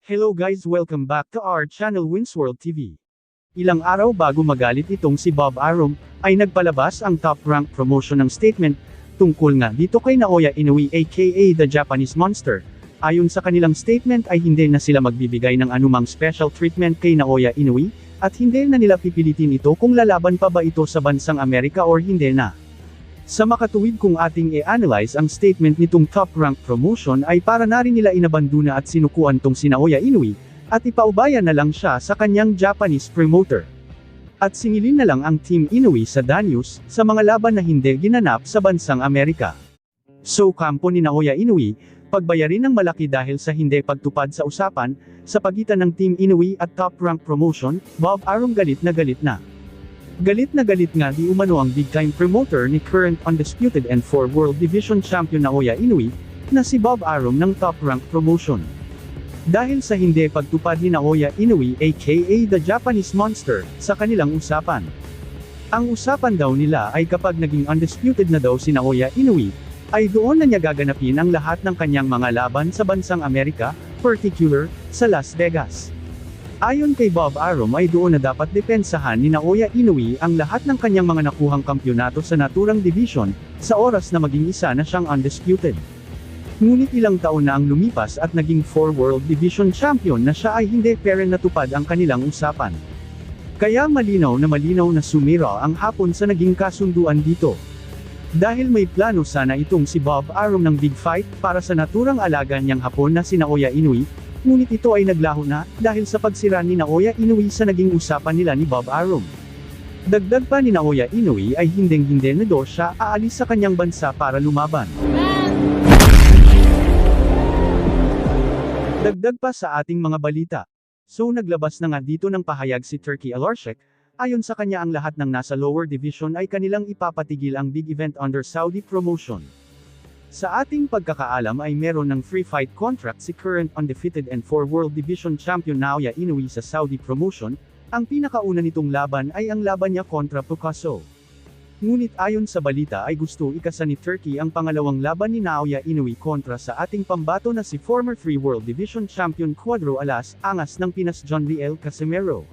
Hello guys, welcome back to our channel Winsworld TV. Ilang araw bago magalit itong si Bob Arum, ay nagpalabas ang top rank promotion ng statement, tungkol nga dito kay Naoya Inoue aka The Japanese Monster. Ayon sa kanilang statement ay hindi na sila magbibigay ng anumang special treatment kay Naoya Inoue, at hindi na nila pipilitin ito kung lalaban pa ba ito sa bansang Amerika or hindi na. Sa makatuwid kung ating i-analyze ang statement nitong top rank promotion ay para na rin nila inabandona at sinukuan tong si Naoya Inoue, at ipaubayan na lang siya sa kanyang Japanese promoter. At singilin na lang ang Team Inoue sa Danyos, sa mga laban na hindi ginanap sa bansang Amerika. So kampo ni Naoya Inoue, pagbayarin ng malaki dahil sa hindi pagtupad sa usapan, sa pagitan ng Team Inoue at top rank promotion, Bob Arum galit na galit na. Galit na galit nga di umano ang big-time promoter ni current undisputed and 4 World Division Champion Naoya Inoue, na si Bob Arum ng top rank promotion. Dahil sa hindi pagtupad ni Naoya Inoue aka The Japanese Monster, sa kanilang usapan. Ang usapan daw nila ay kapag naging undisputed na daw si Naoya Inoue, ay doon na niya gaganapin ang lahat ng kanyang mga laban sa bansang Amerika, particular, sa Las Vegas. Ayon kay Bob Arum ay doon na dapat depensahan ni Naoya Inoue ang lahat ng kanyang mga nakuhang kampyonato sa naturang division, sa oras na maging isa na siyang undisputed. Ngunit ilang taon na ang lumipas at naging 4 World Division Champion na siya ay hindi pero natupad ang kanilang usapan. Kaya malinaw na sumira ang hapon sa naging kasunduan dito. Dahil may plano sana itong si Bob Arum ng big fight para sa naturang alaga niyang hapon na si Naoya Inoue, ngunit ito ay naglaho na, dahil sa pagsira ni Naoya Inoue sa naging usapan nila ni Bob Arum. Dagdag pa ni Naoya Inoue ay hinding-hindi na daw siya aalis sa kanyang bansa para lumaban. Dagdag pa sa ating mga balita. So naglabas na nga dito ng pahayag si Turki Alarcek, ayon sa kanya ang lahat ng nasa lower division ay kanilang ipapatigil ang big event under Saudi promotion. Sa ating pagkakaalam ay meron ng free fight contract si current undefeated and 4 World Division Champion Naoya Inoue sa Saudi promotion, ang pinakauna nitong laban ay ang laban niya kontra Picasso. Ngunit ayon sa balita ay gusto ikasa ni Turki ang pangalawang laban ni Naoya Inoue kontra sa ating pambato na si former 3 World Division Champion Cuadro Alas, angas ng Pinas John Riel Casimero.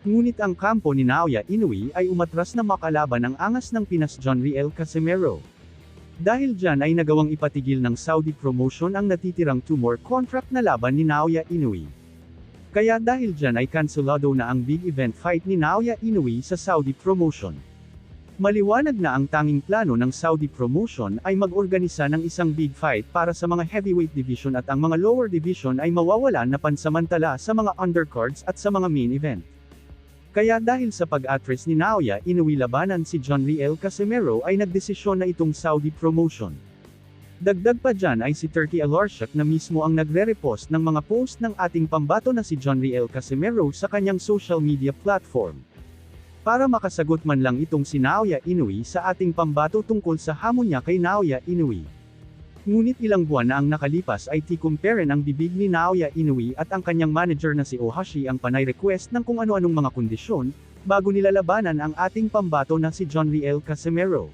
Ngunit ang kampo ni Naoya Inoue ay umatras na makalaban ang angas ng Pinas John Riel Casimero. Dahil dyan ay nagawang ipatigil ng Saudi promotion ang natitirang 2 more contract na laban ni Naoya Inoue. Kaya dahil dyan ay kanselado na ang big event fight ni Naoya Inoue sa Saudi promotion. Maliwanag na ang tanging plano ng Saudi promotion ay mag-organisa ng isang big fight para sa mga heavyweight division at ang mga lower division ay mawawalan na pansamantala sa mga undercards at sa mga main event. Kaya dahil sa pag-atres ni Naoya Inoue labanan si John Riel Casimero ay nagdesisyon na itong Saudi promotion. Dagdag pa dyan ay si Turki Alarcek na mismo ang nagre-repost ng mga post ng ating pambato na si John Riel Casimero sa kanyang social media platform. Para makasagot man lang itong si Naoya Inoue sa ating pambato tungkol sa hamon niya kay Naoya Inoue. Ngunit ilang buwan na ang nakalipas ay tikumparen ang bibig ni Naoya Inoue at ang kanyang manager na si Ohashi ang panay request ng kung ano-anong mga kondisyon, bago nilalabanan ang ating pambato na si John Riel Casimero.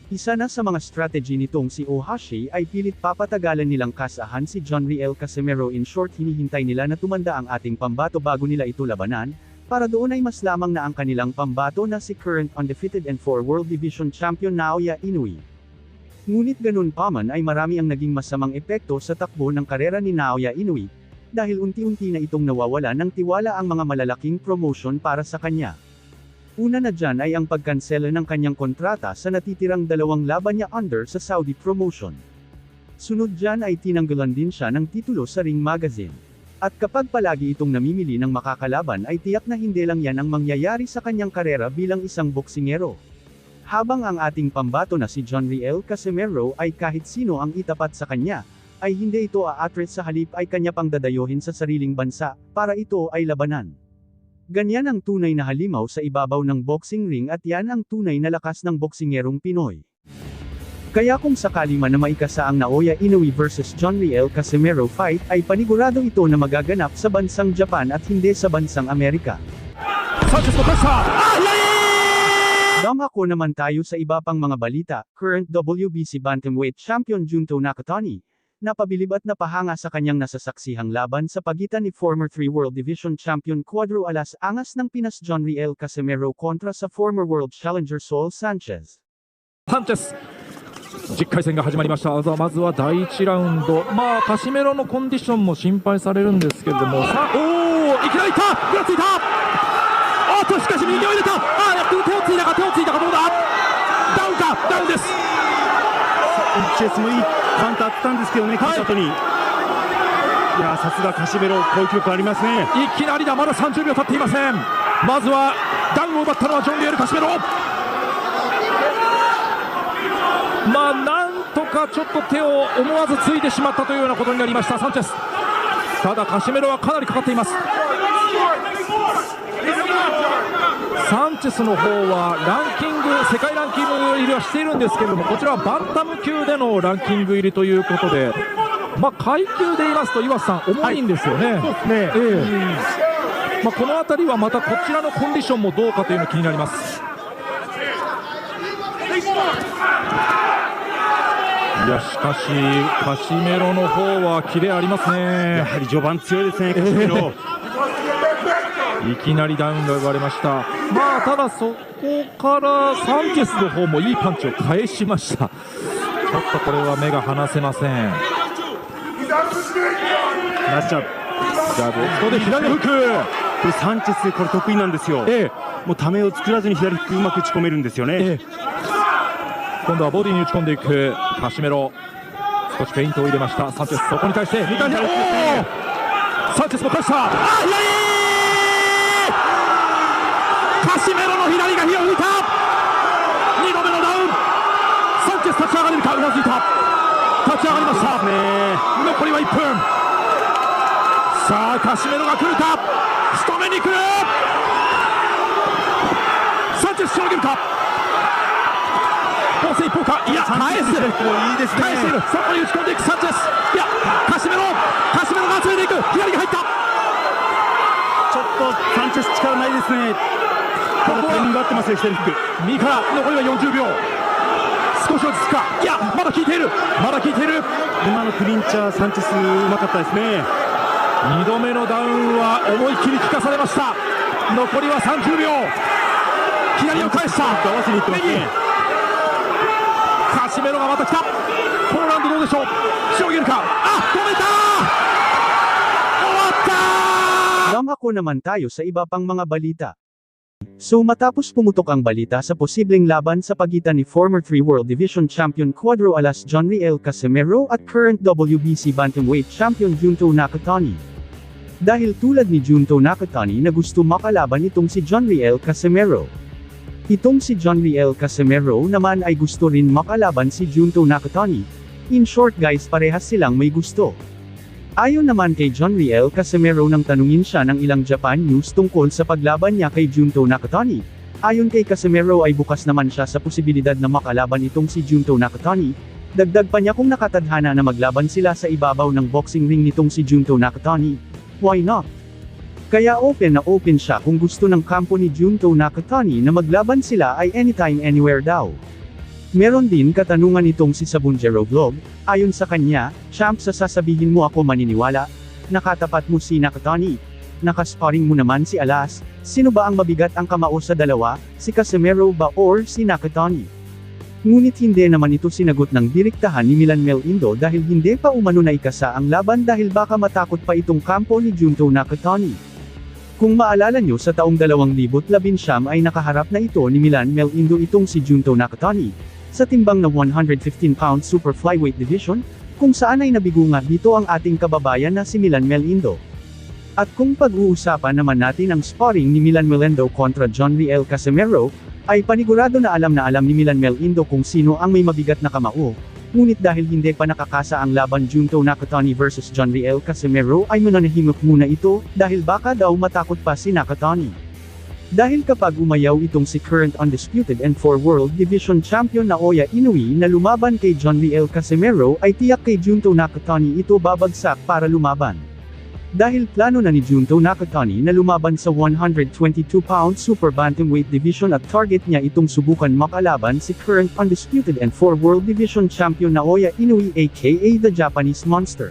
Isa na sa mga strategy nitong si Ohashi ay pilit papatagalan nilang kasahan si John Riel Casimero. In short, hinihintay nila na tumanda ang ating pambato bago nila ito labanan, para doon ay mas lamang na ang kanilang pambato na si current undefeated and 4 World Division Champion Naoya Inoue. Ngunit ganun pa man ay marami ang naging masamang epekto sa takbo ng karera ni Naoya Inoue, dahil unti-unti na itong nawawala ng tiwala ang mga malalaking promotion para sa kanya. Una na dyan ay ang pagkansela ng kanyang kontrata sa natitirang 2 laban niya under sa Saudi promotion. Sunod dyan ay tinanggalan din siya ng titulo sa Ring Magazine. At kapag palagi itong namimili ng makakalaban ay tiyak na hindi lang yan ang mangyayari sa kanyang karera bilang isang boksingero. Habang ang ating pambato na si John Riel Casimero ay kahit sino ang itapat sa kanya, ay hindi ito aatres, sa halip ay kanya pang dadayohin sa sariling bansa, para ito ay labanan. Ganyan ang tunay na halimaw sa ibabaw ng boxing ring at yan ang tunay na lakas ng boksingerong Pinoy. Kaya kung sakali man na maikasa ang Naoya Inoue vs John Riel Casimero fight ay panigurado ito na magaganap sa bansang Japan at hindi sa bansang Amerika. Dumako naman tayo sa iba pang mga balita. Current WBC Bantamweight Champion Junto Nakatani, napabilib at napahanga sa kanyang nasasaksihang laban sa pagitan ni former 3 World Division Champion Cuadro Alas angas ng Pinas Jonriel Casimero kontra sa former World Challenger Saul Sanchez。サンチェス10回戦が始まりました。まずは第1ラウンド、カシメロのコンディションも心配されるんですけれども、さあ、いきなりいったぐらついた、しかし右を入れた、手をついたかどうだ、ダウンか、ダウンです。チェスもいいカウンターあったんですけどね、勝った後に、いやさすがカシメロ、攻撃力ありますね。いきなりだ、まだ30秒経っていません。まずはダウンを奪ったのはジョンリエル・カシメロ。なんとかちょっと手を思わずついてしまったというようなことになりましたサンチェス。ただカシメロはかなりかかっています。サンチェスの方はランキング、世界ランキング入りはしているんですけれども、こちらはバンタム級でのランキング入りということで、階級で言いますと岩瀬さん重いんですよね。そうですね、この辺りはまたこちらのコンディションもどうかというのが気になります。いやしかしカシメロの方はキレありますね。やはり序盤強いですね、カシメロ。いきなりダウンが生まれました。ただそこからサンチェスの方もいいパンチを返しました。ちょっとこれは目が離せません。ナッチャージャブ、ここで左フック。これサンチェスこれ得意なんですよ。もうためを作らずに左フックうまく打ち込めるんですよね。今度はボディに打ち込んでいくカシメロ。少しフェイントを入れましたサンチェス。そこに対して2回目、サンチェスも返した。カシメロの左が火を吹いた。2度目のダウン。サンチェス立ち上がれるか、うなずいた。立ち上がりました。残りは1分。さあカシメロが来るか、仕留めに来る。サンチェスしのげるか。コース一方か、いや返す、いいですね、返している。そこに打ち込んでいくサンチェス。いやカシメロが集めていく。左が入った。ちょっとサンチェス力ないですね。ここはタイミング合ってますよ、左フック。右から残りは40秒。少し落ち着くか。いやまだ効いている、今のクリンチャーサンチェスうまかったですね。2度目のダウンは思い切り効かされました。残りは30秒。左を返した。合わせにいってますね。カシメロがまた来た。ポーランドどうでしょう、しのげるか。止めた。終わった。Ako naman tayo sa iba pang mga balita. So matapos pumutok ang balita sa posibleng laban sa pagitan ni former 3 World Division Champion Cuadro Alas Jonriel Casimero at current WBC Bantamweight Champion Junto Nakatani. Dahil tulad ni Junto Nakatani na gusto makalaban itong si Jonriel Casimero. Itong si Jonriel Casimero naman ay gusto rin makalaban si Junto Nakatani. In short guys, parehas silang may gusto. Ayon naman kay Jonriel Casimero nang tanungin siya ng ilang Japan news tungkol sa paglaban niya kay Junto Nakatani. Ayon kay Casimero ay bukas naman siya sa posibilidad na makalaban itong si Junto Nakatani. Dagdag pa niya kung nakatadhana na maglaban sila sa ibabaw ng boxing ring nitong si Junto Nakatani. Why not? Kaya open na open siya kung gusto ng kampo ni Junto Nakatani na maglaban sila ay anytime anywhere daw. Meron din katanungan itong si Sabunjero Vlog. Ayon sa kanya, champ, sa sasabihin mo ako maniniwala, nakatapat mo si Nakatani, nakasparring mo naman si Alas, sino ba ang mabigat ang kamao sa dalawa, si Casimero ba or si Nakatani? Ngunit hindi naman ito sinagot ng direktahan ni Milan Mel Indo dahil hindi pa umano na ikasa ang laban dahil baka matakot pa itong kampo ni Junto Nakatani. Kung maalala nyo sa taong 2019 ay nakaharap na ito ni Milan Mel Indo itong si Junto Nakatani, sa timbang na 115-pound super flyweight division, kung saan ay nabigo nga dito ang ating kababayan na si Milan Mel Indo. At kung pag-uusapan naman natin ang sparring ni Milan Mel Indo kontra Jonriel Casimero, ay panigurado na alam ni Milan Mel Indo kung sino ang may mabigat na kamao. Ngunit dahil hindi pa nakakasa ang laban Junto Nakatani versus Jonriel Casimero ay mananahimik muna ito, dahil baka daw matakot pa si Nakatani. Dahil kapag umayaw itong si current undisputed and 4 World Division Champion Naoya Inoue na lumaban kay Jonriel Casimero ay tiyak kay Junto Nakatani ito babagsak para lumaban. Dahil plano na ni Junto Nakatani na lumaban sa 122-pound super bantamweight division at target niya itong subukan makalaban si current undisputed and 4 World Division Champion Naoya Inoue aka the Japanese Monster.